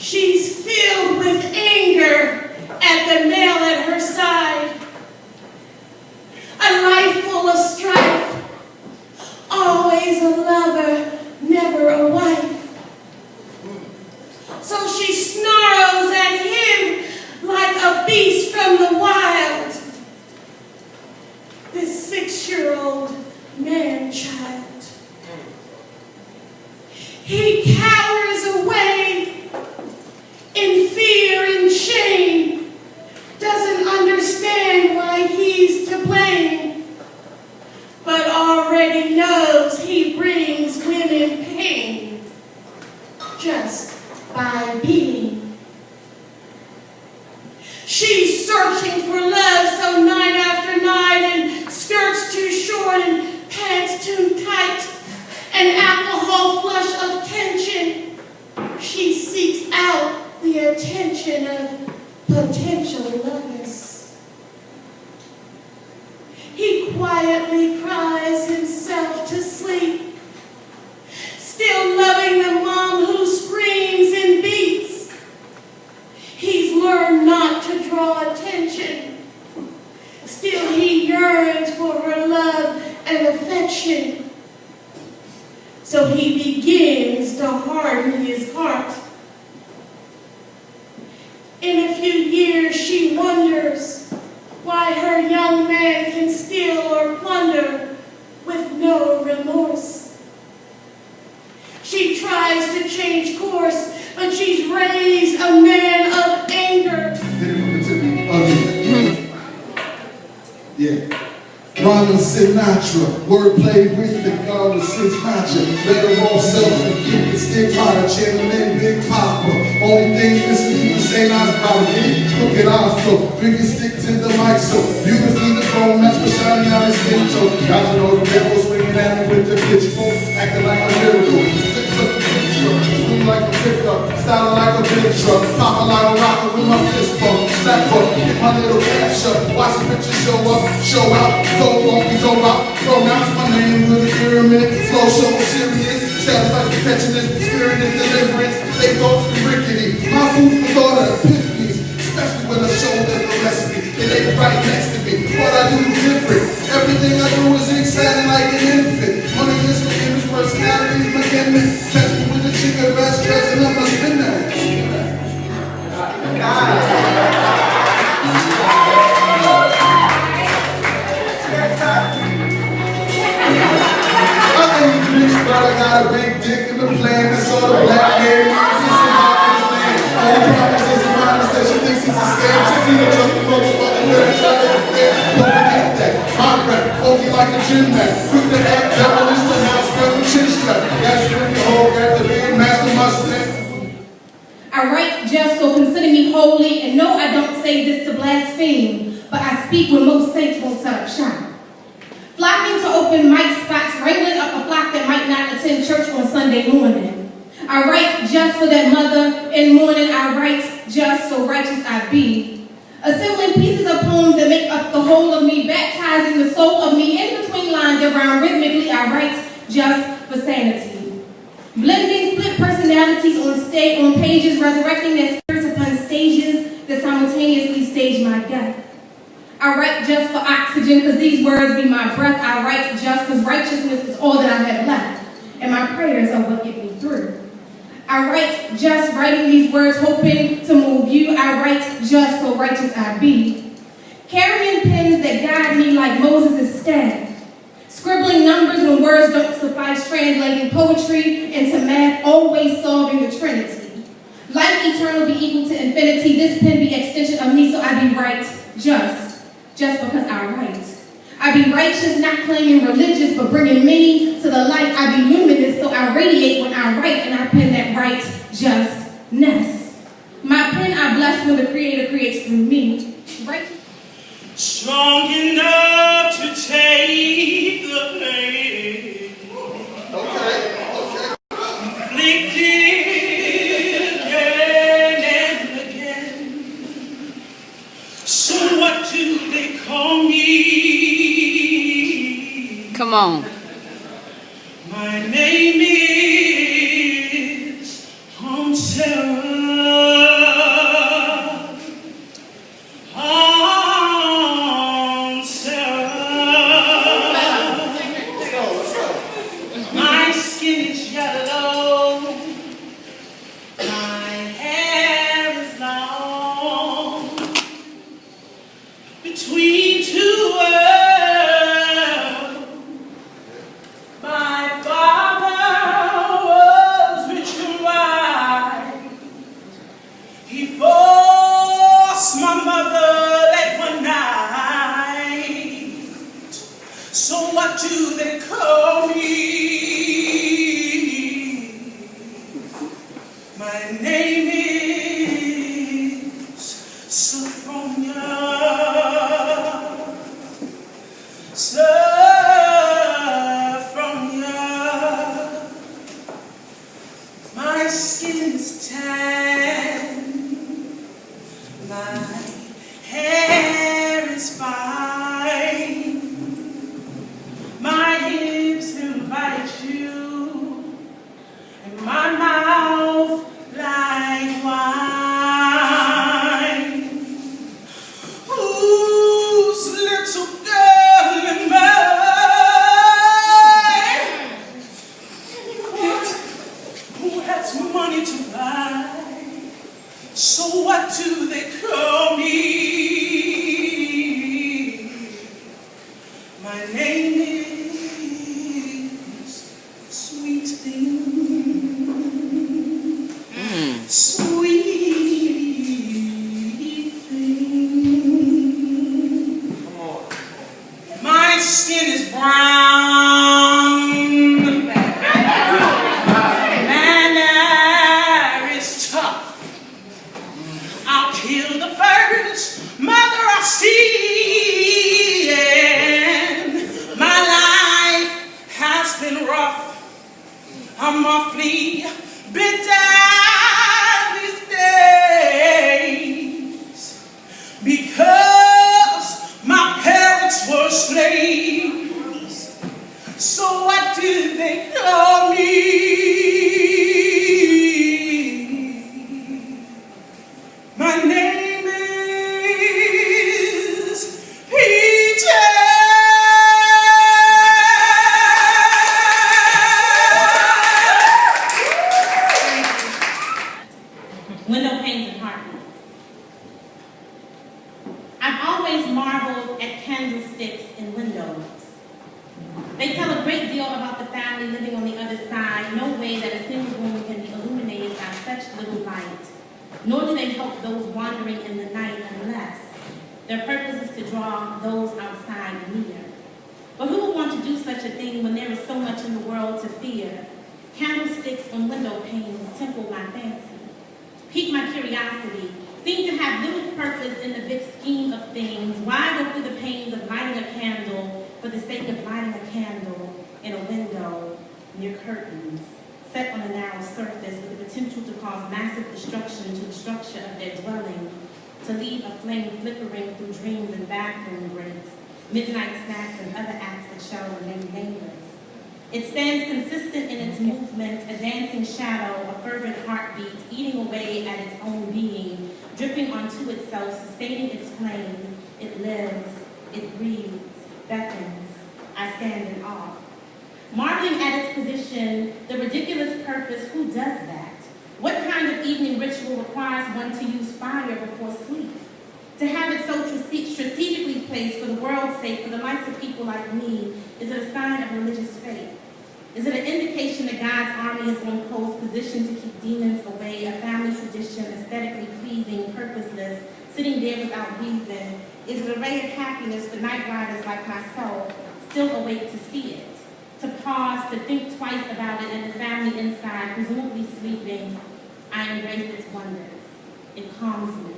She's filled with anger at the male at her side. A life full of strife, always a lover, never a wife. So she snarls at him like a beast from the wild. This 6-year-old man-child. He cowers away in fear and shame, doesn't understand why he's to blame, but already knows he brings women pain just by being. She's searching for love, so night after night, and skirts too short and pants too tight, an alcohol flush of tension. She seeks out the attention of potential lovers. He quietly cries himself to sleep, still loving the mom who screams and beats. He's learned not to draw attention. Still he yearns for her love and affection. So he begins to harden his heart. In a few years, she wonders why her young man can steal or plunder with no remorse. She tries to change course, but she's raised a man of anger. Yeah. Ronald Sinatra, wordplay with the God of Six Matcha. Let her roll self and keep the stick hotter, channeling Big Papa. Only thing missing you say nice about me. Crooked eyes flow, fingers stick to the mic so beautifully the chrome match with shiny on his skin toe. Got to know the devil swinging at me with the pitchfork, acting like a miracle. Fix up the picture, swing like a pickup, styling like a big truck, popping like a rocket with my fist bump. Snap up, get my little cash up, watch the picture show up, show out. Don't out, pronounce my name with a pyramid, flow so serious, status like perpetualist, spirit and deliverance, they thoughts be rickety, my food for thought of epiphanies, especially when I show them the recipe, they lay right next to me, what I do is different, everything I do is exciting like an infant, money is my image, personality is my gimmick, catch me with the chicken best dressing up my spin that. But I got a big dick in the plan, that's all the black hair. This is my land. All the promises and promises that she thinks it's a scam. She need to trust the motherfucking lyrics. Don't forget that. My rep, funky like a gym mat. Quick to act, devilish to not spread the chin strap. That's when the whole got the big master mustang. I write just so consider me holy, and no, I don't say this to blaspheme, but I speak when most saints won't set up shop. Flocking to open mic spots, wrangling up a flock that might not attend church on Sunday morning. I write just for that mother in mourning. I write just so righteous I be. Assembling pieces of poems that make up the whole of me, baptizing the soul of me in between lines that rhyme rhythmically. I write just for sanity. Blending split personalities on pages, resurrecting their spirits upon stages that simultaneously stage my death. I write just for oxygen because these words be my breath. I write just because righteousness is all that I have left. And my prayers are what get me through. I write just writing these words hoping to move you. I write just so righteous I be. Carrying pens that guide me like Moses' staff. Scribbling numbers when words don't suffice. Translating poetry into math. Always solving the Trinity. Life let eternal be equal to infinity. This pen be extension of me, so I be right, just because I write. I be righteous, not claiming religious, but bringing many to the light. I be luminous, so I radiate when I write, and I pen that right justness. My pen I bless when the Creator creates through me. Right? Strong enough to take the pain. Okay. Inflicted again and again. So what do they call me? Come on. My name is SunRa. My skin is yellow. My hair is long. Between two worlds, my father was rich and wise. He forced my mother late one night. So what do they call me? My name is SunRa. My skin is tan, my hair is fine, my hips invite you, and my mouth like wine. Whose little girl am I? Who has money to buy? So what do they call me? My name is Sweet Thing. Sweet Thing. Come on. My skin is brown. Manner is tough. I'll kill the first mother I see. And my life has been rough. I'm awfully bitter these days because my parents were slaves. So what do they call me? My name is Peter. Window panes and heartbeats. I've always marveled at candlesticks in windows. They tell a great deal about the family living on the other side. No way that a single room can be illuminated by such little light. Nor do they help those wandering in the night unless their purpose is to draw those outside near. But who would want to do such a thing when there is so much in the world to fear? Candlesticks on window panes tickle my fancy, pique my curiosity, seem to have little purpose in the big scheme of things. Why go through the pains of lighting a candle for the sake of lighting a candle in a window near curtains, set on a narrow surface with the potential to cause massive destruction to the structure of their dwelling, to leave a flame flickering through dreams and bathroom breaks, midnight snacks and other acts that shall remain nameless. It stands consistent in its movement, a dancing shadow, a fervent heartbeat, eating away at its own being, dripping onto itself, sustaining its flame. It lives, it breathes, beckons. I stand in awe. Marveling at its position, the ridiculous purpose, who does that? What kind of evening ritual requires one to use fire before sleep? To have it so strategically placed for the world's sake, for the likes of people like me, is it a sign of religious faith? Is it an indication that God's army is on post, positioned to keep demons away, a family tradition, aesthetically pleasing, purposeless, sitting there without reason? Is it a ray of happiness for night riders like myself, still awake to see it? To pause, to think twice about it, and the family inside, presumably sleeping, I embrace its wonders. It calms me,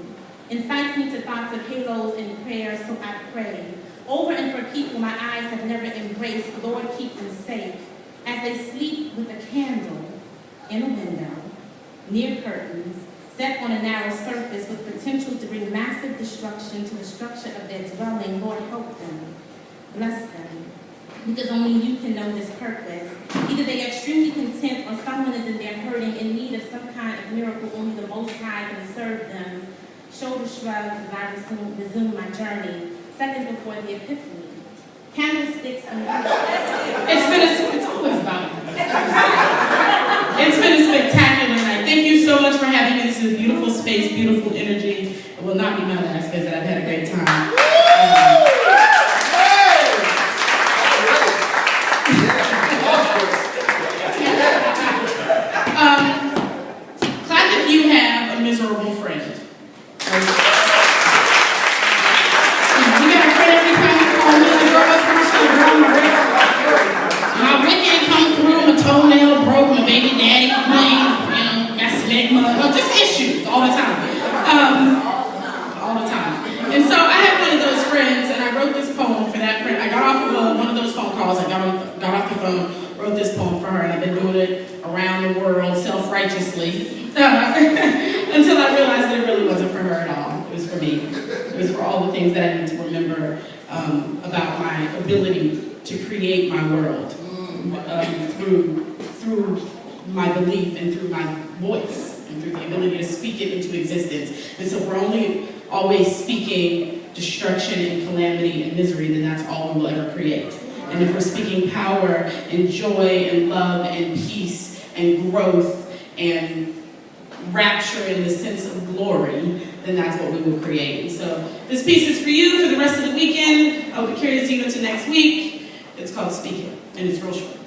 incites me to thoughts of halos and prayers, so I pray. Over and for people my eyes have never embraced, Lord, keep them safe. As they sleep with a candle in a window, near curtains, set on a narrow surface with potential to bring massive destruction to the structure of their dwelling, Lord, help them. Bless them. Because only you can know this purpose. Either they are extremely content or someone is in there hurting, in need of some kind of miracle only the Most High can serve them. Shoulder shrugs as I resume my journey, seconds before the Epiphany. Candlesticks and It's always about it. It's been a spectacular night. Thank you so much for having me. This is a beautiful space, beautiful energy. It will not be my last because I've had a great time. Clap if you have a miserable friend. You got a friend every time you call me, like, girl, what's wrong? My wick ain't come through, my toenail broke, my baby daddy complained, got smegma, just issues all the time. All the time. And so I have one of those friends, and I wrote this poem for that friend. I got off of one of those phone calls, I got off the phone, wrote this poem for her, and I've been doing it around the world self-righteously until I realized that it really wasn't for her at all. It was for me. It was for all the things that I need to remember about my ability to create my world through my belief and through my voice and through the ability to speak it into existence. And so if we're only always speaking destruction and calamity and misery, then that's all we will ever create. And if we're speaking power and joy and love and peace and growth and rapture in the sense of glory, then that's what we will create. And so this piece is for you for the rest of the weekend. I'll be carrying you into next week. It's called Speak It, and it's real short.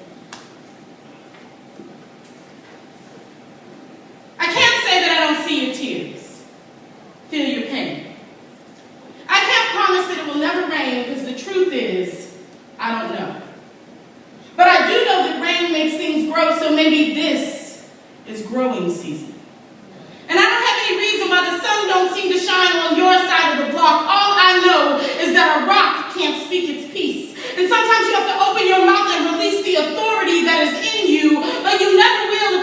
I can't say that I don't see your tears, feel your pain. I can't promise that it will never rain, because the truth is, I don't know. But I do know that rain makes things grow, so maybe this is growing season. And I don't have any reason why the sun don't seem to shine on your side of the block. All I know is that a rock can't speak its piece. And sometimes you have to open your mouth and release the authority that is in you, but you never realize